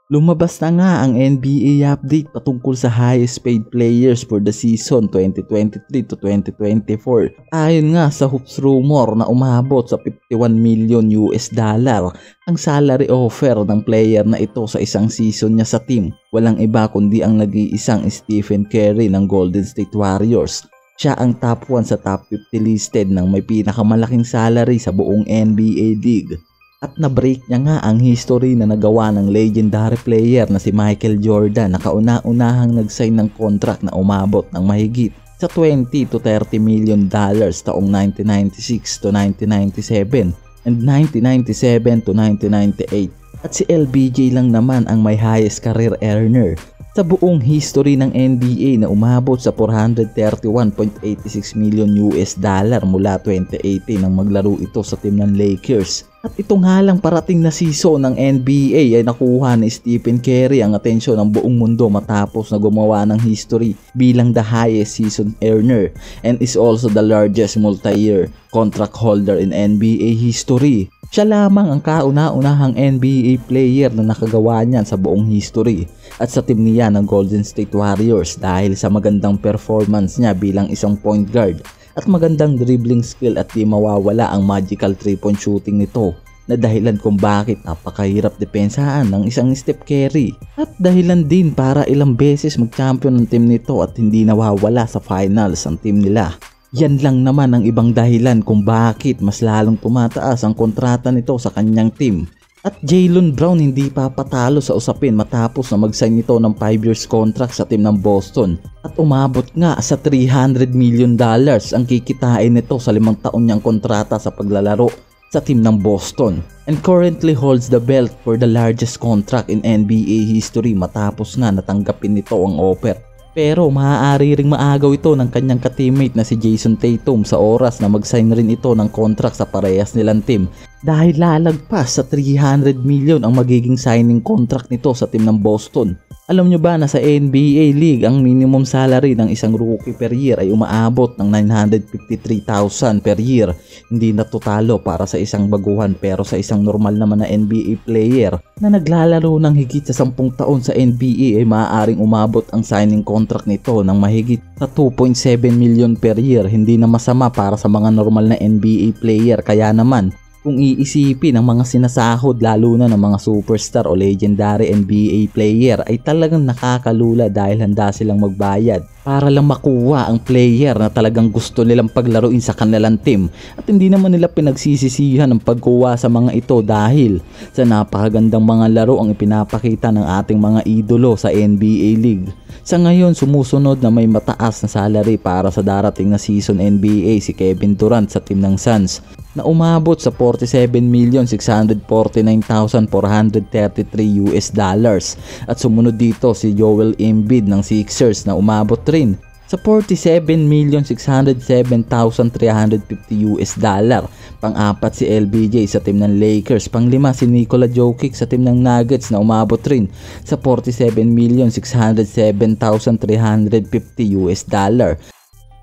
Lumabas na nga ang NBA update patungkol sa highest paid players for the season 2023 to 2024. Ayon nga sa Hoops rumor na umabot sa 51 million US dollar ang salary offer ng player na ito sa isang season niya sa team. Walang iba kundi ang nag-iisang Stephen Curry ng Golden State Warriors. Siya ang top 1 sa top 50 listed ng may pinakamalaking salary sa buong NBA League. At na-break niya nga ang history na nagawa ng legendary player na si Michael Jordan na kauna-unahang nag-sign ng contract na umabot ng mahigit sa 20 to 30 million dollars taong 1996 to 1997 and 1997 to 1998. At si LBJ lang naman ang may highest career earner sa buong history ng NBA na umabot sa 431.86 million US dollar mula 2018 nang maglaro ito sa team ng Lakers. At ito nga lang parating na season ng NBA ay nakuha ni Stephen Curry ang atensyon ng buong mundo matapos na gumawa ng history bilang the highest season earner and is also the largest multi-year contract holder in NBA history. Siya lamang ang kauna-unahang NBA player na nakagawa niyan sa buong history at sa team niya ng Golden State Warriors dahil sa magandang performance niya bilang isang point guard at magandang dribbling skill at di mawawala ang magical 3-point shooting nito na dahilan kung bakit napakahirap depensahan ng isang Steph Curry at dahilan din para ilang beses mag-champion ng team nito at hindi nawawala sa finals ang team nila. Yan lang naman ang ibang dahilan kung bakit mas lalong tumataas ang kontrata nito sa kanyang team. At Jaylen Brown hindi pa patalo sa usapin matapos na mag-sign nito ng 5 years contract sa team ng Boston. At umabot nga sa 300 million dollars ang kikitain nito sa 5 taon niyang kontrata sa paglalaro sa team ng Boston. And currently holds the belt for the largest contract in NBA history matapos nga natanggapin nito ang offer. Pero maaari ring maagaw ito ng kanyang ka-teammate na si Jason Tatum sa oras na mag-sign rin ito ng contract sa parehas nilang team dahil lalagpas sa 300 million ang magiging signing contract nito sa team ng Boston. Alam nyo ba na sa NBA League ang minimum salary ng isang rookie per year ay umaabot ng 953,000 per year. Hindi na totalo para sa isang baguhan pero sa isang normal naman na NBA player na naglalaro ng higit sa 10 taon sa NBA ay maaaring umabot ang signing contract nito ng mahigit sa 2.7 million per year. Hindi na masama para sa mga normal na NBA player kaya naman kung iisipin ang mga sinasahod lalo na ng mga superstar o legendary NBA player ay talagang nakakalula dahil handa silang magbayad para lang makuha ang player na talagang gusto nilang paglaruin sa kanilang team at hindi naman nila pinagsisisihan ang pagkuha sa mga ito dahil sa napakagandang mga laro ang ipinapakita ng ating mga idolo sa NBA League. Sa ngayon sumusunod na may mataas na salary para sa darating na season NBA si Kevin Durant sa team ng Suns na umabot sa 47,649,433 US dollars at sumunod dito si Joel Embiid ng Sixers na umabot rin sa 47,607,350 US dollar. Pang-apat si LBJ sa team ng Lakers, pang-lima si Nikola Jokic sa team ng Nuggets na umabot rin sa 47,607,350 US dollar.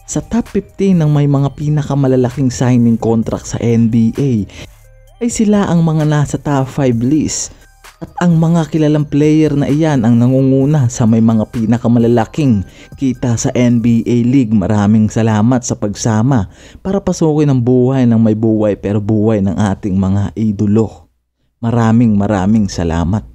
Sa top 15 ng may mga pinakamalalaking signing contract sa NBA ay sila ang mga nasa top 5 list at ang mga kilalang player na iyan ang nangunguna sa may mga pinakamalalaking kita sa NBA League. Maraming salamat sa pagsama para pasukin ang buhay ng may buhay pero buhay ng ating mga idolo. Maraming salamat.